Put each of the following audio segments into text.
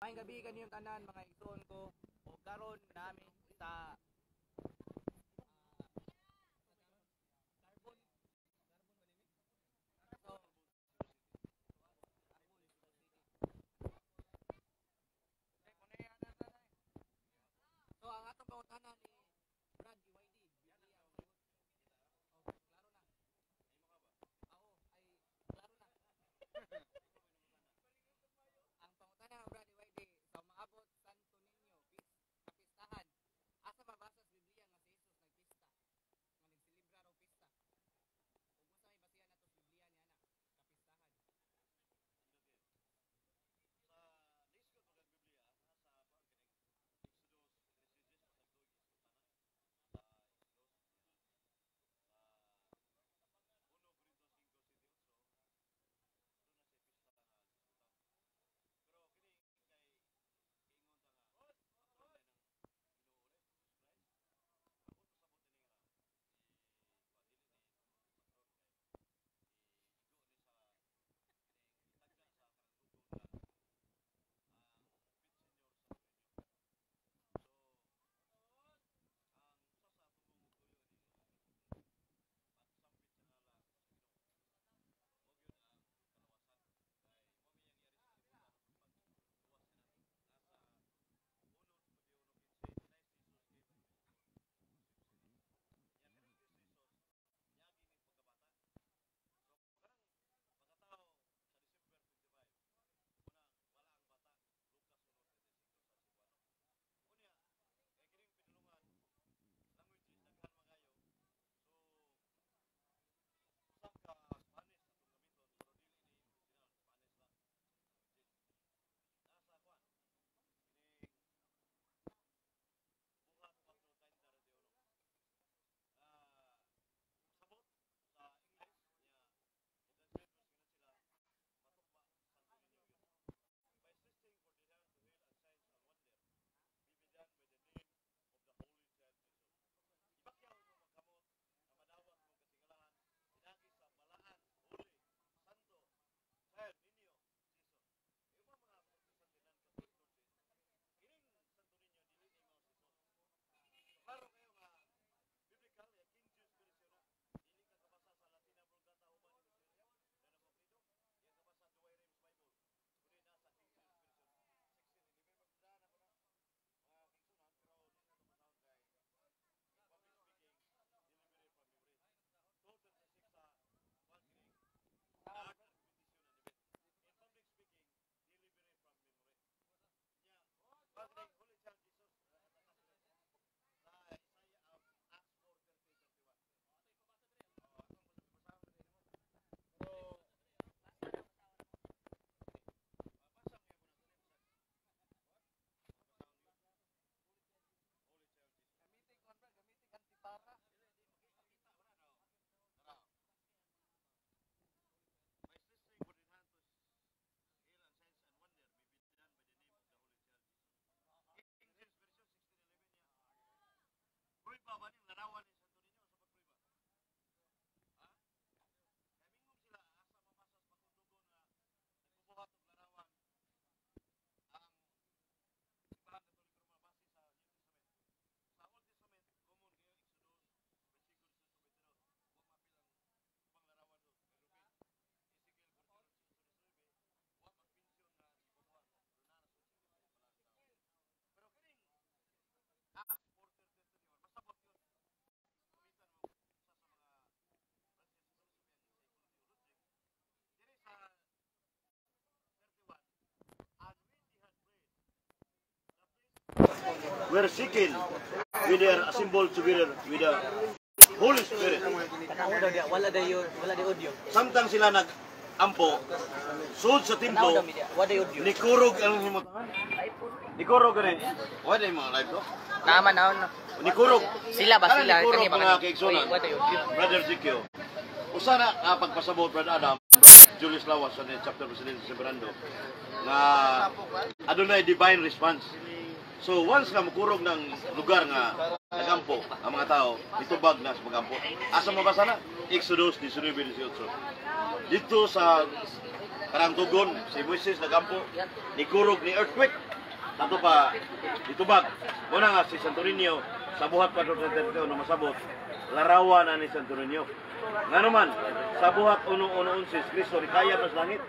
Maayong gabi kaniyong tanan mga igsoon ko. O karon nami sa So ang atong pangutanan ni Brad UYD. Klaro na. Ako ay klaro na. Ang pangutanan ng Brad UYD sa maabot Santo Niño kapistahan. Asa mabasa sa Biblia nga si Jesus nagpista. Nga nagselebra raw pista. Ug unsa may basihan nato sa Biblia niana kapistahan. Prueba ba ning larawan ni Santo Niño sa pagprueba? Ha? Kamingom sila asa mabasa sa pagkundugon nga nagbubuhat og larawan ang simbahan Katoliko Romano base sa New Testament. Sa Old Testament, common kayo Exodus, versikulo 22. Wa mapil ang ubang larawan do. May Rubin, Ezekiel 48:19, wa magpensyon nga gibubuhat. Pero kining Acts 4:31 masabot yun. Kumitan mo sa mga Francis Philosophy ang psychology of logic. Diri sa 31, and when they had prayed, the priest we're seeking with their symbol together with the Holy Spirit. Wala dayo audio. Samtang sila nag-ampo, sud sa templo, Wala audio. nikurog ang himutangan. Nikurog gani. Wala yung mga live to. Naman na. Nikurog. Sila ba sila Nikurog kani ba mga kaigsunan. Wala audio. Brother Zikyo. Usa na pagpasabot Brother Adam, Julius Lawas sa chapter president sa Sebrando nga adunay divine response. So once nga mukurog ng lugar nga nagampo ang mga tao, ditubag na sa pagampo. Asa mabasa na? Exodus 19:18. Dito sa Karang tugon si Moises nagampo ni kurog ni earthquake. Ato pa ditubag. Muna nga si Santo Niño sa buhat pa do no masabot. Larawan na ni Santo Niño. Nga naman sa buhat uno si Kristo ni kaya sa langit.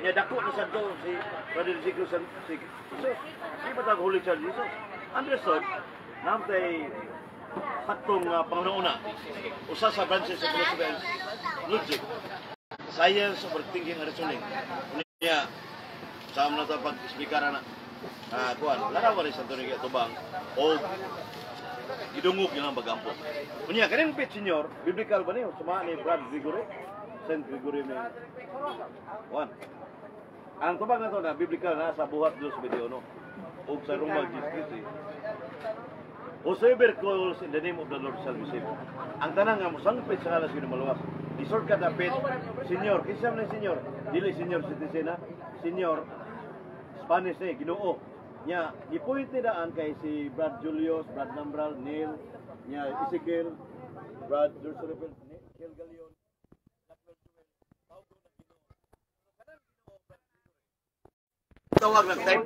Nya dako na sa do si Brother Zikro si Jesus. Di ba tag Holy Child Jesus? Understood? Namtay saktong pangununa. Usa sa branches sa philosophy logic. Science over thinking and reasoning. Unya sa amna ta pag-explicar na kuan larawan ni Santo Niño tubang o gidungog yung bagampo. Unya kaning pit senior biblical ba niyo suma ni Brad Gregory Saint Gregory may kuan. Ang tubang na to na biblical na sa buhat Dios Bediono o sa rumag Jesus Christ. Whosoever calls in the name of the Lord shall be saved. Ang tanang nga mosangpit sa alas yun maluwas. Isort ka dapit, Senyor, kisam na Senyor. Dili Senyor citizen na, Senyor Spanish eh, Ginoo. Nya, i-point ni daan kay si Brad Julius, Brad Nambral, Neil, nya Ezekiel, Brad Dursurepel, Neil Galion, Lakmel Jumel, Paulo na Ginoo. Kanang Ginoo, tawag ng time.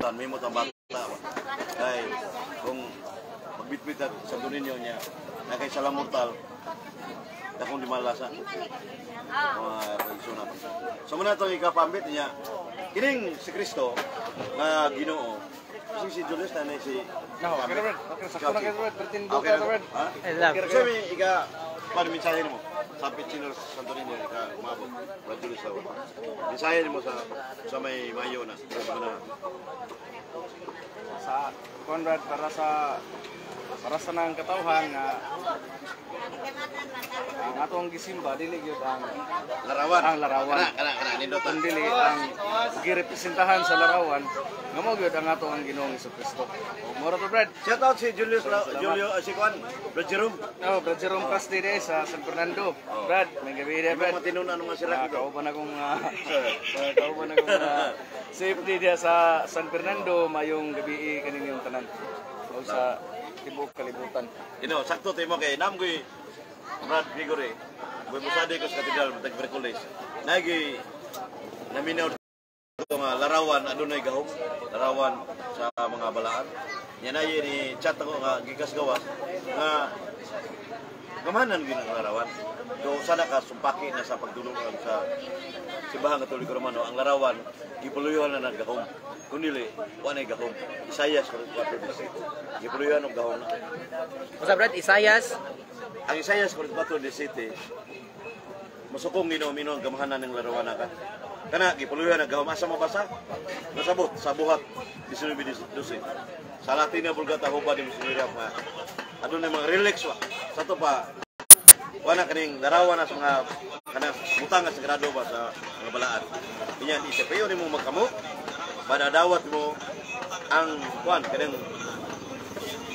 May mo bata kay kung magbitbit at Santo Niño niya na kay salang mortal dakong di malasa mga persona. So muna itong ikapambit niya kining si Kristo na Ginoo si Julius na si kasi may ika paano mensahe mo sa Pichino Santo Niño ika umabot Brad Julius mensahe mo sa may Mayo na sa Conrad para sa nang katawhan nga ang atong gisimba dili gyud ang larawan nindotan dili ang girepresentahan sa larawan nga mao gyud ang atong Ginoong Jesucristo. Moro to Brad. Shout out si Julio si Juan Brad Jerome. Brad Jerome Castide sa San Fernando. Brad, may gabi dia Brad. Matinunan nga sila kauban akong safety dia sa San Fernando mayong gabi kaninyong tanan. O sa tibok kalibutan. Sakto tayo mo kay Namgoy Brad Gregory. Boy musade ko sa katedral ng Tagberkulis. Nagi naminaw ito nga larawan adunay gahom. Larawan sa mga balaan. Yan ay ni chat ako nga gikas gawas nga gamanan gid ang larawan. So sana ka sumpaki na sa pagdulungan sa Simbahan Katoliko Romano ang larawan gipuluyuhan na gahom. Kung dili wa nay gahom. Isayas 44:17. Gipuluyuhan og gahom na. Usa Brad Isayas. Ang Isayas 44:17 musukong Ginoo ang gamahanan ng larawan ka. Kana gipuluyuhan ang gahom asa mabasa? Nasabot sa buhat 19:12. Sa Latin na Vulgata Huba di Musulira pa. Ano na mga relax wa. Sa to pa wala kaning larawan sa mga kanang butangan sa grado ba sa mga balaan. Inya di sa payo nimo magkamot, madadawat mo ang kuan kanang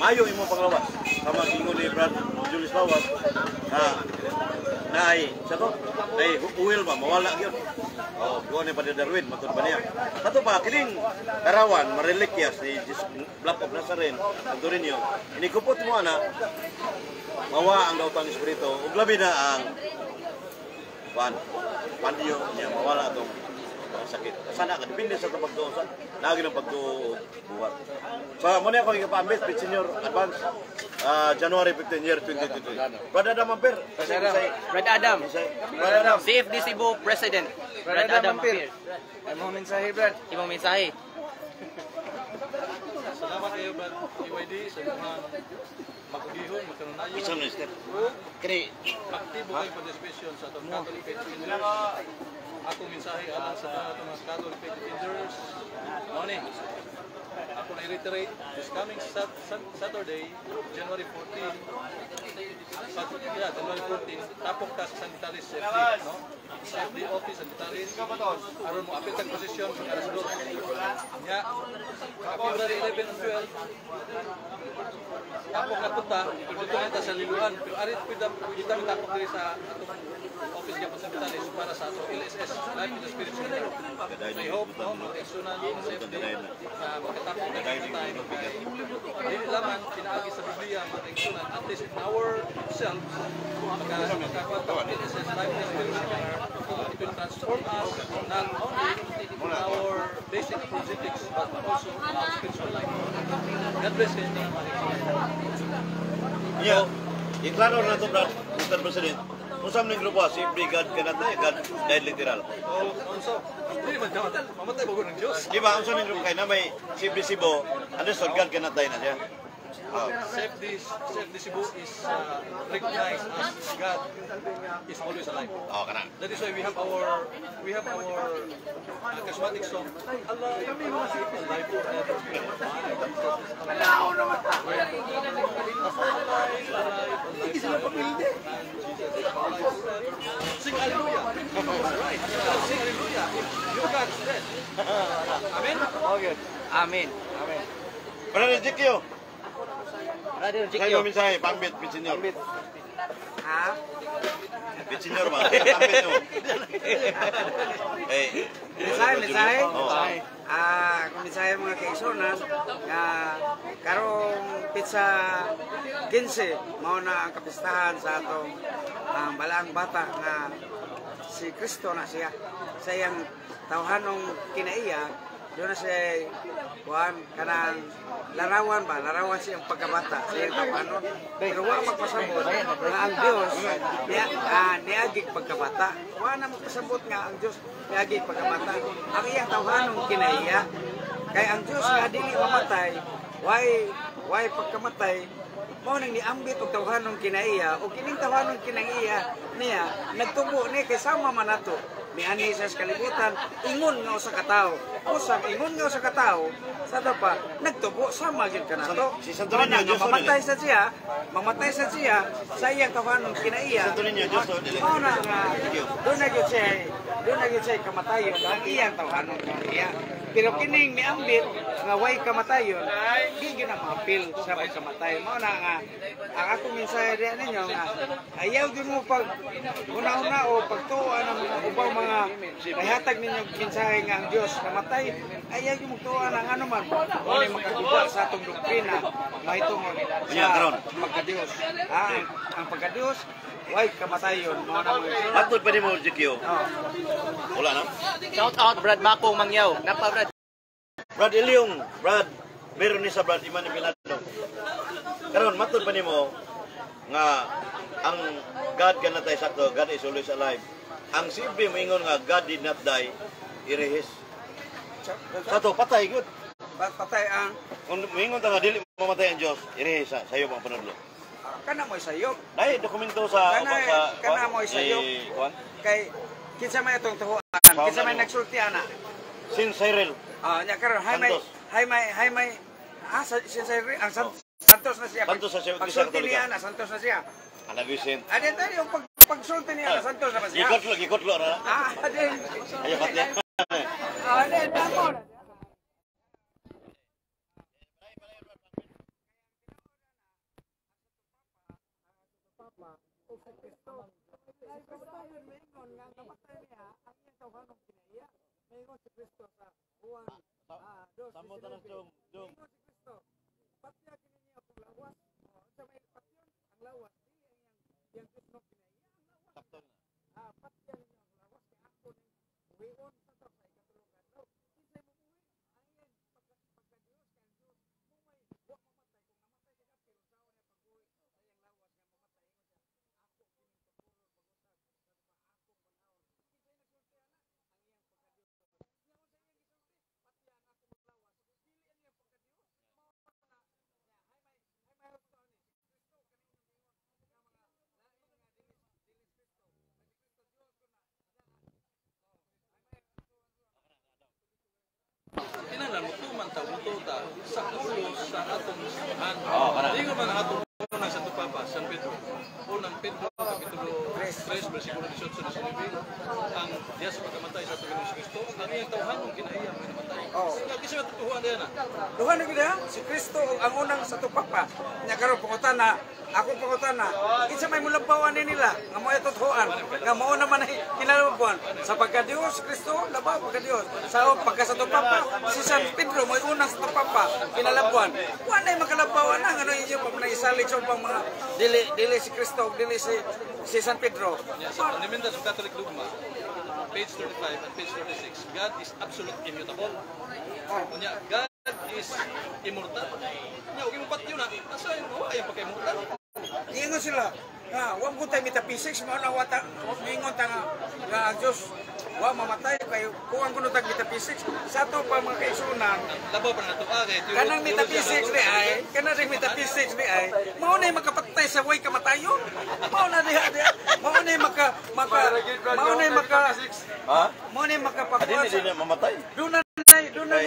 mayo imo panglawas. Sama ingon ni Brad Julius Lawas naay sa to nay uwil ba mawala gyud. Oh, kuan ni Padre Darwin matud ba niya. Kato ba kining larawan marelikyas ni Block of Nazarene turin niyo. Inikupot mo ana mawa ang daotang espiritu ug labi na ang pandiyo niya mawala tong sakit. Sana ka depende sa pagtuo sa lagi ng pagtuo buhat. So mo na ako ipambit pit senior advance January 15 year 2023. Brad Adam Ampere. Brad Adam. Brad Adam. CFD Cebu President. Brad Adam Ampere. Imong mensahe, Brad. Imong mensahe. Salamat kayo, Brad UYD, sa mga makagihon, magkanunayon. Isang minister. Kani Aktibo kayo participation sa itong Catholic Faith Defenders. Akong mensahe alang sa mga Catholic Faith Defenders. Ano ako na-reiterate, this coming Saturday, January 14, January 14, tapok ta sa San Vitalis CFD, no? CFD office San Vitalis. Aron mo apil tag posisyon sa alas 2. Nya, February 11 and 12, tapok na punta, dito na sa Liluan. Pero arit kita tapok diri sa atong office gyapon sa Vitalis para sa atong LSS, Life in the Spirit Center. I hope no mag-eksunan sa CFD na makatapok na tayo. Dili lamang pinaagi sa Biblia mag-eksunan, at least in ourselves magkakaroon LSS, Life in the Spirit Center. It will transform us not only in our basic projects but also in our spiritual life. God bless you. yeah, iklaro na to Brad Mr. President. Usam ning grupo si Brigade kanata God dahil literal. Also, hindi man daw mamatay bago ng Diyos. Di ba usam ning grupo kay na may si Sibo, understood God kanata na siya. Safety Cebu is recognized as God is always alive. Oh, kana. That is why we have our charismatic song, Alive, alive forever. Sing hallelujah. Right. Sing hallelujah. Your God is dead. Amen. Okay. Amen. Amen. Brother Jikyo, Brother kayo Jikyo. mensahe pambit pit senior. Ha? Pit senior ba? Pambit mo. Mensahe? Oo. Kung mensahe mga kaigsunan, karong pizza 15, mao na ang kapistahan sa atong balaang bata nga si Kristo na siya. Sa iyang tawhanong kinaiya, doon na siya kanang larawan siyang pagkabata, siyang tawhanon. Pero wala magpasabot nga ang Diyos niagig pagkabata. Wala magpasabot nga ang Diyos niagig pagkabata. Ang iyang tawhanong kinaiya, kay ang Diyos nga dili mamatay, why pagkamatay, mao nang niambit og tawhanong kinaiya o kining tawhanong kinaiya niya nagtubo ni kay sama man nato niani sa kalibutan ingon nga usa ka tawo usang ingon nga usa ka tawo sa pa nagtubo sama gyud kanato Si Santo Niño Dios mamatay sa siya sa iyang tawhanong kinaiya Santo Niño Dios mao na nga doon na gyud siya kamatayon ang iyang tawhanong kinaiya. Pero kining miambit nga way kamatayon, di gyud na maapil sa pagkamatay. Mao na nga ang akong mensahe diyan ninyo nga ayaw gyud mo pag una-una o pagtuon ang ubaw mga nahihatag ninyo mensahe nga ang Dios namatay, ayaw gyud mo tuon ang ano man o makagubot sa atong doktrina mahitungod sa pagka-Dios. Ang pagka-Dios way kamatayon mao na mga Atod pa ni mo Jikyo. Wala na. Shout out Brad Makong Mangyaw. Napa Brad. Brad Ilyong, Brad, meron ni sa Brad Iman Pilado. Karon matud pa nimo nga ang God kanatay sakto, God is always alive. Ang simple moingon nga God did not die, irehis. Sakto patay gud. Patay ang Kung moingon ta nga dili mamatay ang Dios, irehis sayo pang panudlo. kana mo sayop. Dai dokumento sa Kana mo sayop. Kay kinsa may atong tuhuan, kinsa may nagsulti ana. Sin Cyril. Nya karon hay may Cyril ang Santos na siya. Santos na siya, Pagsulti Katolika. niya na Santos na siya. Anak Vicent. Ada tadi yung pagsulti niya sa Santos naman siya. Gikot lo na. Ada. Ayo patya. Ada damo. Samo tanas jong. Sakto na. Kinahanglan mo tuman ta uto ta sa ulo sa atong simbahan. kana. Di ko man ang atong unang Santo Papa, San Pedro. Unang Pedro, Kapitulo 3, versikulo 18 na sinabi, ang Diyos pagkamatay sa atong Ginoong Kristo, ang iyang tawhanong kinaiya may namatay. Nga, kasi matutuhuan na yan Duha na gid si Kristo ang unang Santo Papa. Nya karon pangutan na akong pangutan na kinsa may mulabawan ni nila nga mo totooan nga mao naman ay kinalabuan sa pagka-Dios Kristo labaw pagka-Dios sa pagka-Santo Papa si San Pedro mo unang Santo Papa kinalabuan wa nay makalabawan na ngano inyo pag naisalig sa pang mga dili si Kristo dili si San Pedro. Sa Fundamenta sa Catholic Dogma, page 35 and page 36, God is absolute immutable. Kunya, God is immortal. Kunya, huwag mo patyo na. Asa yung buhay ang pagka-immortal? Ingon sila nga wa mo tay metaphysics mao na wata ingon ta nga ang Dios wa mamatay kay kuan kuno tag metaphysics sa to pa mga kaisunan Labaw pa na ito. kanang metaphysics ni ay kanang metaphysics ni ay mao na makapatay sa way kamatayon mao na diha mao na Ha? mao na makapakuha Adi na mamatay. doon na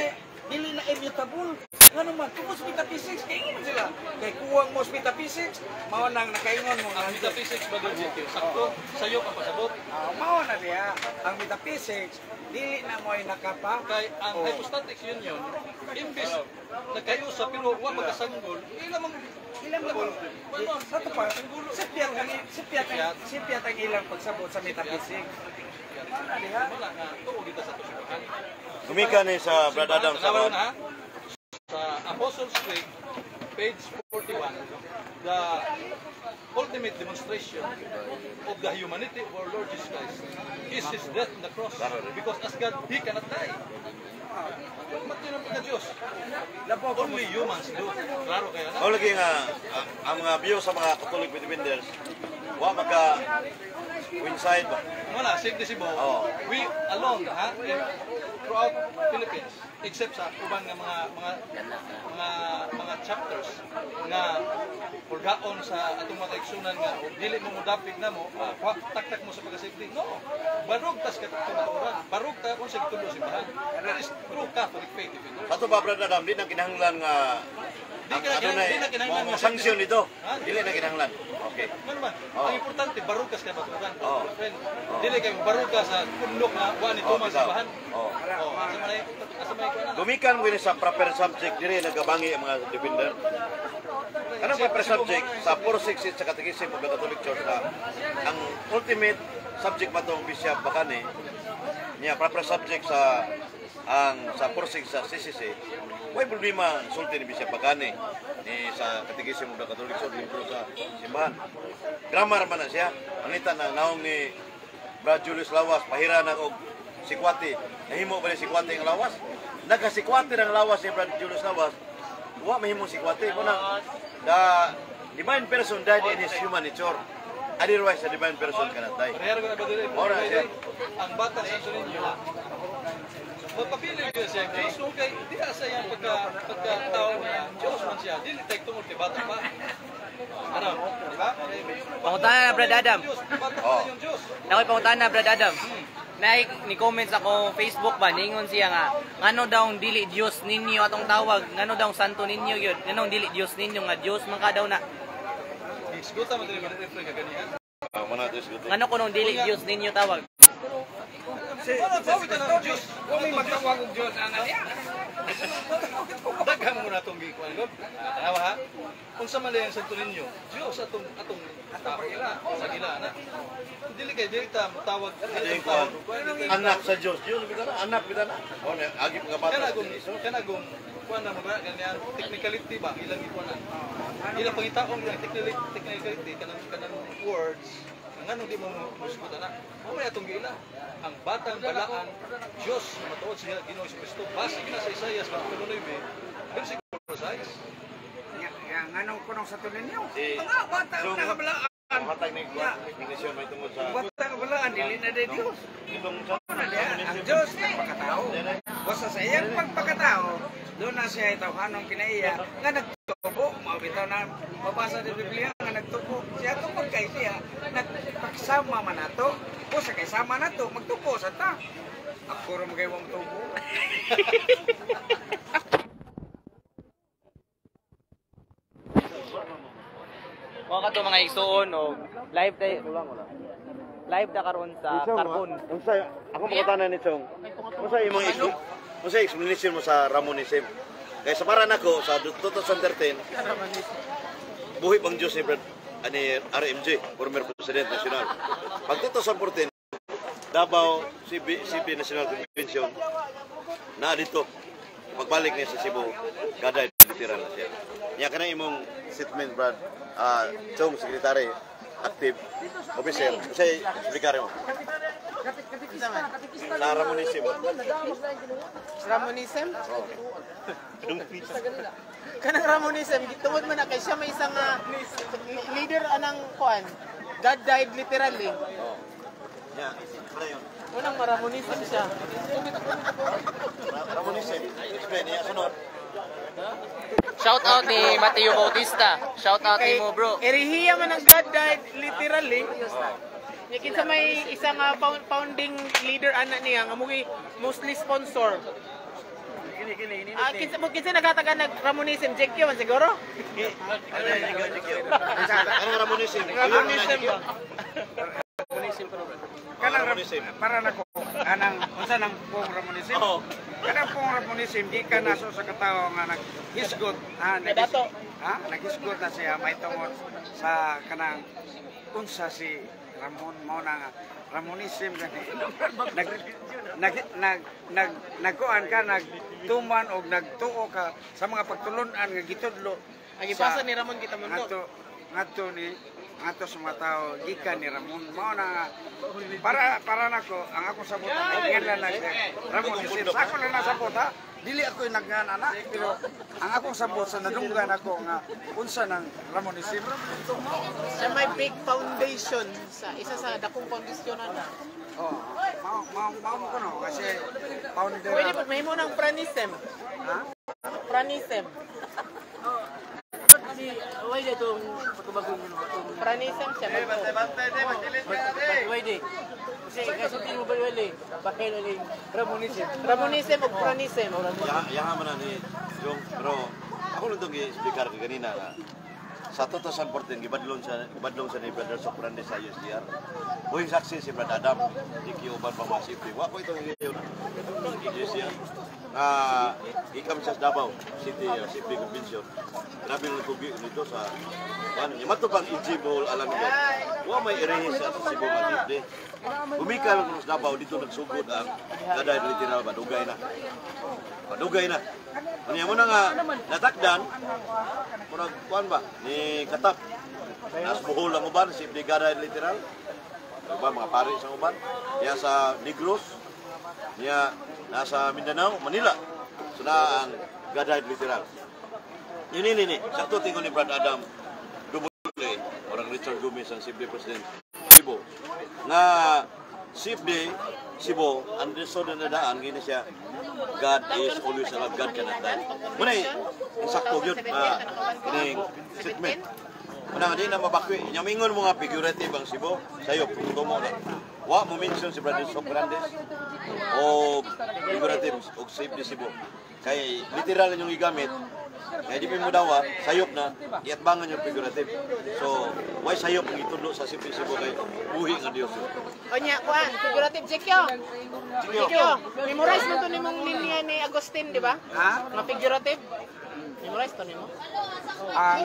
dili na immutable ngano man kumos metaphysics kay ingon sila kay kuwang mo metaphysics mao nang nakaingon mo Ang metaphysics ba doon dito? Sakto, sayo ka pasabot. mao na diya ang metaphysics dili na mo ay nakapa Kay ang hypostatic union, imbes nagkayo sa pero wa magasanggol, ilang ilang mo sa to pa sipyat ang ilang pagsabot sa metaphysics mao na diha wala nga tuo dito sa tusukan. Gumika ni sa Brad Adam sa Tanawan Ron. na, sa Apostles' Creed, page 41, the ultimate demonstration of the humanity of our Lord Jesus Christ is His death on the cross. Because as God, He cannot die. Matyo ng pagka-Diyos. Only humans do. Klaro kaya na. Mao lagi nga ang mga view sa mga Catholic defenders wa maka coincide ba. Wala, St. Disibo, Oo. we alone, throughout Philippines, except sa ubang nga mga chapters nga purgaon sa atong mga kaigsunan nga o dili mo mudapig na mo, taktak mo sa pagkasafety. No, barog tas katulad, barog ta kung sa gitulo simbahan. That is true Catholic faith if you know. Ato ba Brad Adam di na kinahanglan nga Di ang na kinahanglan mo nga sanksyon dito. Ha? Dili na kinahanglan. Okay. Man man, ang importante barog ka sa baturan. Oo. Friend, dili kay barog ka sa pundok nga wa ni tuman bitaw. simbahan. Oh. Asa may kuan. Gumikan mo sa proper subject diri nagabangi ang mga defender. Kanang proper subject sa 466 sa Catechism of the Catholic Church na ang ultimate subject ba tong Bishop Bacane niya proper subject sa sa 466 sa CCC. May problema sulti ni Bishop Bacane ni sa Catechism of the Catholic Church libro sa simbahan. Grammar man na siya. Manita na naong ni Brad Julius Lawas pahira na og sikwati. Nahimo ba ni sikwati ang lawas? Nagkasikwati ang lawas ni Brad Julius Lawas. Wa mahimong sikwati mo na the divine person died in his human nature. Otherwise, the divine person cannot die. Parehara ko na ba dili? Ora, siya. Ang bata sa Surinyo, magpapili ko siya. Diyos kung kay, di asa yung pagkatao na Diyos man siya. Dili tayo tungkol kay bata pa. Ano? Di ba? Pangutana na, Brad Adam. Bata pa yung Diyos. Nakoy pangutana na, Brad Adam. Ni comments ako Facebook ba ningon siya nga ngano daw ang dili Dios ninyo atong tawag ngano daw ang santo ninyo gyud ngano ang dili Dios ninyo nga Dios man ka daw na Isguta mo dili man referee ka ganiyan. Mana to isgutin. Ano ko nung dili Diyos ninyo tawag? Kung may magtawag og Diyos ana niya. Daghang mo na itong gikuan ko. Tanawa ha. Kung sa malayan sa Niño, Diyos atong tao ila sa gila na. Dili kay dili ta tawag Anak sa Diyos. Yun kita na, anak kita na. O agi pagkabata. Kanagong kuan na mga ganyan technicality ba ilang ikuan. Ilang pangitaon ilang technicality kanang words ngano di mo musgot ana. Mamaya atong gila ang batang balaan Diyos na matuod siya Ginoo Kristo base na sa Isaias 49 versikulo 6. Yang anong kunong sa tunin niyo? Eh, Mga bata so, na kabalaan. Hatag ni kuan, ignition may tungod sa Bata kabalaan dili na day Dios. itong sa Ang Diyos nagpakatao. Basta sa iyang pagpakatao, doon na siya itawhanong kinaiya nga nagtubo. Mabitaw na mabasa sa Biblia nga nagtubo. Siya tungkol kay siya, nagpaksama man nato. O sa kaysama nato, magtubo sa ta. Ako rin kayo mong tubo. Mga kato mga igsuon o live na karon sa Carbon. Unsa ako makutanan ni Chong. Unsa imong unsa explanation mo sa Ramonism? Kaya sa para nako sa 2013 buhi pang Diyos ni Brad ani RMJ, former President National. Pag 2014 Davao CB National Convention na dito pagbalik niya sa Cebu gaday literal na siya. Nya kanang imong statement Brad Chong secretary active officer say explicar mo sa Ramonism. Ramonism? Kanang Ramonism, tungod man na kay siya may isang leader anang kuan. God died literally. Nya ano yun? Unang Ramonism siya. Ramonism explain niya sunod. Shout out ni Mateo Bautista. Shout out ni mo bro. Erehiya man ang God died literally. Nya kinsa may isang founding leader ana niya nga mostly sponsor. Kinsa nagatagan nag Ramonism Jekyo man siguro? Ano Ramonism? Ramonism ba? Kanang para nako anang unsa nang pong Ramonism? Kanang pong Ramonism di ka naso sa katao nga naghisgot naghisgot na siya may tungod sa kanang unsa si Ramon mo na Ramonism gani nagkuan ka nagtuman og nagtuo ka sa mga pagtulunan nga gitudlo Ang ipasa ni Ramon kita mundo. Ngadto sa mga tao gikan ni Ramon mao na para nako ang ako sabot ang ngala na Ramon isip sa ako lang nasabot ha dili ako nagngana na pero ang akong sabot sa nadunggan ako nga unsa ng Ramonism Siya may big foundation sa isa sa dakong foundation na. mao ko no kasi founder Pwede pag mahimo ng pranism. ha Pranism. Why na itong pagkabagong mo? Pranism siya. Why di? Kasi kasuntin mo ba yun eh? Bakit na yung Ramonism? Ramonism o pranism. Yaha man na ni Jong, pero ako lang itong i-explicar ka ganina na sa 2014, gibadlong sa ni Brother Soprande sa USDR. Buhing saksi si Brad Adam, di kiuban pa mga safety. Wako itong ngayon USDR. Ikam sa Davao City Safety Convention. Grabe nang tugi nito sa ano, yung matupang Ijibol alam mo. Wa may irehis sa Cebu Malibde. Bumikal ng Davao dito nagsugod ang gaday literal badugay na. Padugay na. Ano mo na nga natakdan murag kuan ba ni Katap. Nas buhol ang uban si Brigada literal. Ba mga pari sa uban. Diya sa Negros. Diya nasa Mindanao, Manila. Suna ang gaday literal. Ini sakto tingon ni Brad Adam Dubule orang Richard Gomez ang CFD President Cebu. Nga CFD Cebu understood na daan gini siya God is always alive, God cannot die. Muna sakto yun kining statement. Muna nga di na mabakwi. Nyamingon mo nga figurative ang Cebu sayo putumo na. Wa mo mention si Brother Socrates o figurative o CFD Cebu. Kay literal yung igamit Kaya di mo dawa, sayop na, iatbangan yung figurative. So, why sayop ang itudlo sa simple-simple kay buhi nga Dios. Onya, kuan, figurative Jekyo. Jekyo, memorize mo to nimong linya ni Agustin, di ba? Ha? Mga figurative. Memorize to nimo. Ang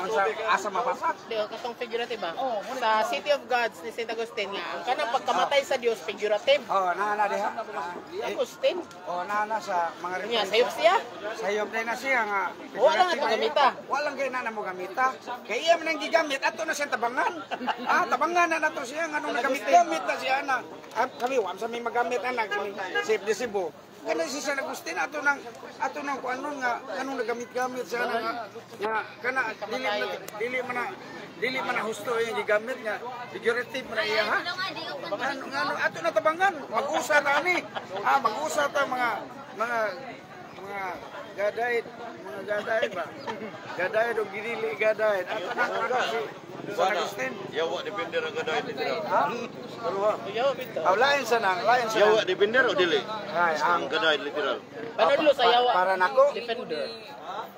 sa asa mabasa? Di katong figurative ba? Sa City of Gods ni St. Agustin nga, ang kanang pagkamatay sa Dios figurative. Oh, nana diha. Agustin. Oh, nana sa mga Nya, sayop siya. sayop din na siya nga. Wala na ito gamita. Walang kay na mo gamita. Kay iya man ang gigamit ato na siya tabangan. Tabangan na nato siya nganong nagamit-gamit na siya na. Kami wa sa may magamit na kini Safe de Cebu. Kana si San Agustin ato nang kuanon nga anong nagamit-gamit siya nga kana dili man na husto yung gigamit nga figurative man iya ha. Ngano ato na tabangan mag-usa ta ani. Mag-usa ta mga gadayt ba? Gadayt o ginili gadayt. Ato na kuanon si San Agustin. Yawa depender ang gaday literal. Lain sa Yawa depender o dili? Ay, Ang gaday literal. Panudlo sa yawa. para nako Defender.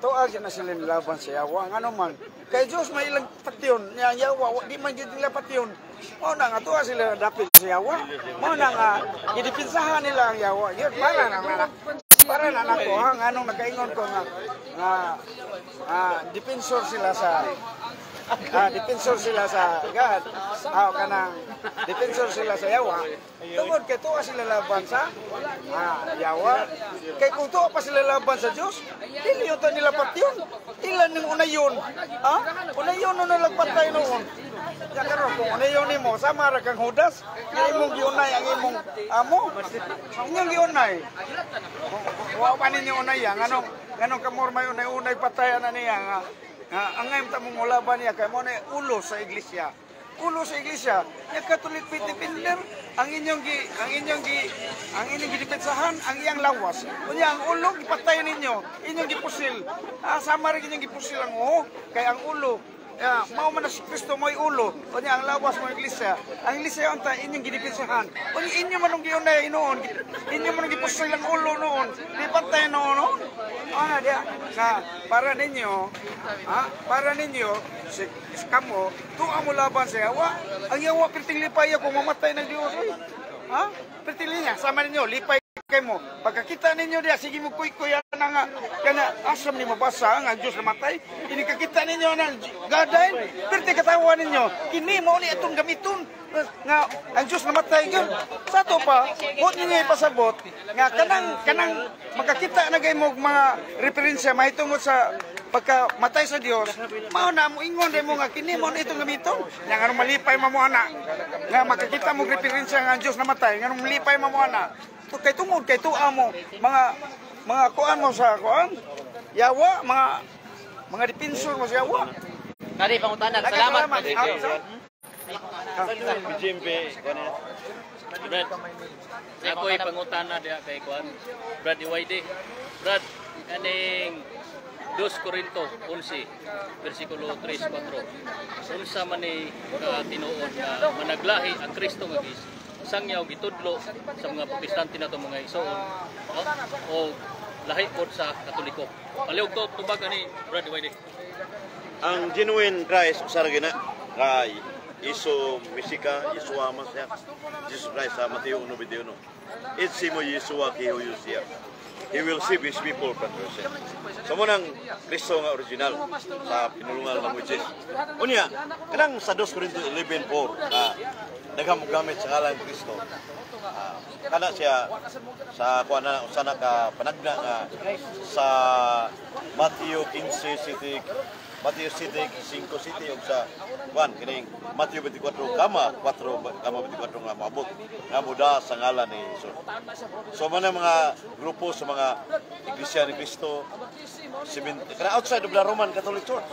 tuag na sila nilaban sa yawa ngano man kay Dios may ilang patyon niya yawa di man gyud nila patyon mo na nga tuwa sila dapit sa yawa mo na nga gidipinsahan nila ang yawa yun para na nako nganong nakaingon ko nga defensor sila sa God. Kanang defensor sila sa yawa. Tungod kay tuwa sila laban sa yawa. Kay kung tuwa pa sila laban sa Dios, dili yun nila patyon. Ilan ning unayon? Unayon na nalagpatay noon. Ya karon kung unayon nimo sama ra kang Judas, imong giunay ang imong amo. Inyong giunay. Wa pa ninyo unay nganong kamor may unay patayan na niya nga. Ang ngayon tamong ulaban niya kay mo na ulo sa iglesia. Ulo sa iglesia, yung Catholic Depender, ang inyong gidepensahan, ang iyang lawas. Kunya ang ulo gipatay ninyo, inyong gipusil. Sama rin inyong gipusil ang uho, kay ang ulo mao man si Kristo mo'y ulo, kunya ang lawas mo iglesia. Ang iglesia unta inyong gidepensahan. Kunya inyo man ang giunay noon, inyo man ang gipusil ang ulo noon, di patay noon. Dia na para ninyo si kamo tuwa mo laban sa yawa. Ang yawa perting lipay ako mamatay ng Dios. Perting niya sama ninyo lipay kay mo. Pagkakita ninyo dia sige mo kuy-kuy nga kana asam ni mabasa ang Dios namatay. Ini kakita ninyo nang gaday perting katawa ninyo. Kini mo ni atong gamiton nga ang Dios namatay gyud. Sa to pa, huwag ninyo ipasabot nga kanang makakita na kay mo mga referensya mahitungod sa pagkamatay sa Dios. Mao na mo ingon mo nga kini mo itong gamiton. Nga anong malipay mo ana. Nga makakita mo referensya nga ang Dios namatay, nga anong malipay mo ana. Kay tungod kay tuwa mo mga kuan mo sa kuan. Yawa mga defensor mo sa yawa. Kani pangutanan. Salamat. Brad, ako'y pangutana diha kay Kwan. Brad Iwayde. Brad, kaning 2 Corinto 11, versikulo 3-4. Unsa man ni tinuod nga managlahi ang Kristo nga sangyaw gitudlo sa mga protestante nato mga igsoon o lahi pod sa Katoliko. Palihog to tubag ni Brad Iwayde. Ang genuine Christ usara gina kay Isu Misika, Yesua Masya, Jesus Christ sa Mateo 1:21. Itsi mo Yesua kihuyo siya. He will save his people from their sin. So mo nang Kristo nga original sa pinulungan ng Moises. Unya, kanang sa 2 Corinto 11:4 daghang mo gamit sa ngalan ng Kristo. Kana siya sa kuana usana ka panagna nga sa Mateo 15:7 Mateo 5:5 ug sa Juan kining Mateo 24 kama 24 nga maabot nga muda sa ngalan ni Jesus. So man mga grupo sa mga iglesia ni Kristo kana outside of the Roman Catholic Church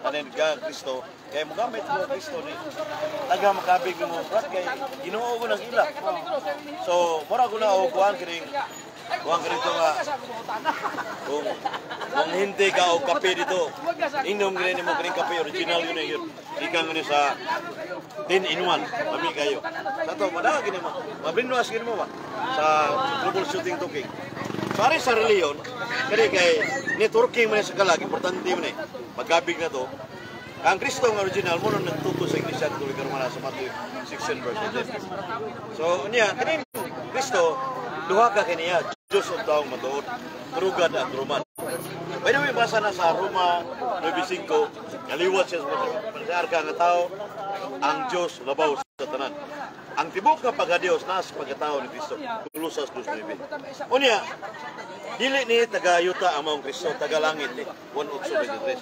kanin ga Kristo kay mo gamit mo Kristo ni taga makabig mo brat kay Ginoo ko nang ila. So mura ko na og kuan kining Huwag ka rito nga, kung hindi ka o kape dito, inom ganyan mo kaning kape, original yun eh, ika nga sa 10-in-1, mami kayo. Sa ito, madala gini mo, mabrinwas gini mo ba, sa troubleshooting talking. Pare sa reliyon, kani kay networking man sa kalag, importante man eh. Pagkabig na to, ang Kristo nga original mo nang nagtuto sa Iglesia Katolika Romana sa Matthew 16 verse 10. So niya, kani Kristo, duha ka kaniya, Diyos ang taong matuod, turugad at Roman. By the way, basa na sa Roma 9:5, naliwat siya sa pagkaarga nga tao, ang Diyos labaw sa tanan. Ang tibok nga pagkadios na sa pagkatao ni Kristo, Kolosas 2:9. Unya, dili ni taga-yuta ang maong Kristo, taga-langit ni 1:8-23.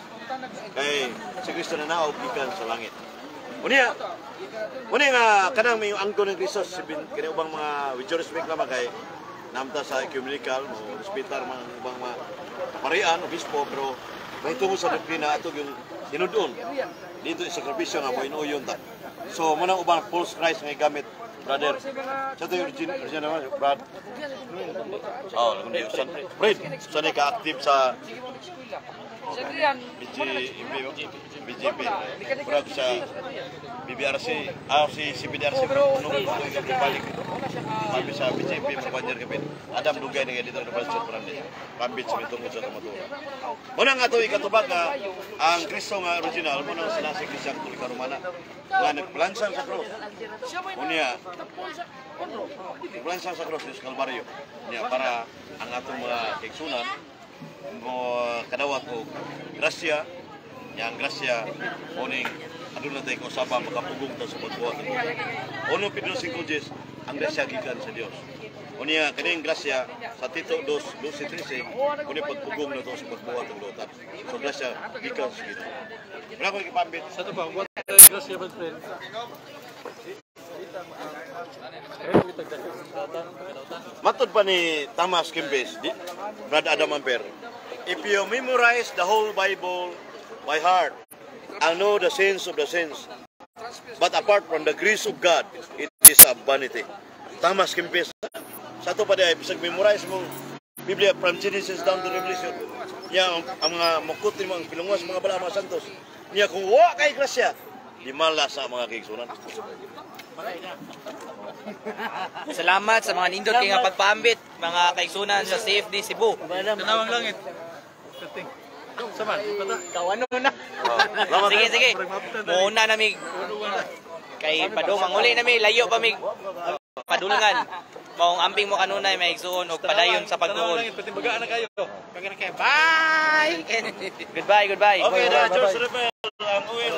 Kay si Kristo na naog gikan sa langit. Unya nga kanang may angko ng Kristo, kini ubang mga with respect naman kay namta sa ecumenical, mo respetar mga ubang mga kaparian, obispo, pero may tungo sa doktrina ato yung sinudon. Dito sa sakripisyo nga mo inuyon ta. So muna ubang false Christ nga gamit, brother. Sa to original naman, brad. Oh, kundi usan. Fred, sanay ka active sa BJP. Brad sa BBRC, si CBDRC nung balik. Kami sa BJP magpanyer kapit. Adam dugay na dito sa Balsot Brandes. Pambit sa mitungod sa Tamatura. Muna nga ito ikatubag nga ang Kristo nga original mo nang sinasig Iglesia Katolika Romana. Nga nagplansang sa cross. Unya, nagplansang sa cross sa Kalbaryo. Unya, para ang atong mga kaigsunan mo kadawat o grasya. Yang grasya, uning adun na tayo kung saba makapugong ta sa pagbuhat. Uno Pedro 5:10, ang grasya gikan sa Dios. Unya kaning grasya sa Tito 2:13, uni pagpugong na to sa pagbuhat ng lutan. So grasya gikan sa Dios. Wala ko ikipambit. Sa ito ba, what grasya ba, friend? Matod pa ni Thomas Kempis, Brad Adam Amper, if you memorize the whole Bible by heart, I know the sins of the sins. But apart from the grace of God, it is a vanity. Thomas Kempis, sa ito pa di ay, bisag memorize mong Biblia from Genesis down to Revelation. Niya, ang mga makutin mo, ang pilungas, mga bala, mga santos. Niya, kung wa kay grasya, di mala sa mga kaigsunan. Salamat sa mga nindot kay nga pagpaambit, mga kaigsunan sa CFD Cebu. Kanawang langit. Sama, pata. Ikaw ano na? Sige. Muna namig. Kay padumang uli nami layo pa mig padulngan. Maong amping mo kanunay may igsuon og padayon sa pagtuon. Patimbagaan na kayo. Bye. Goodbye. Okay, na George Rebel, ang oil.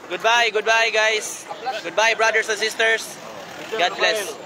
Goodbye guys. Goodbye brothers and sisters. God bless.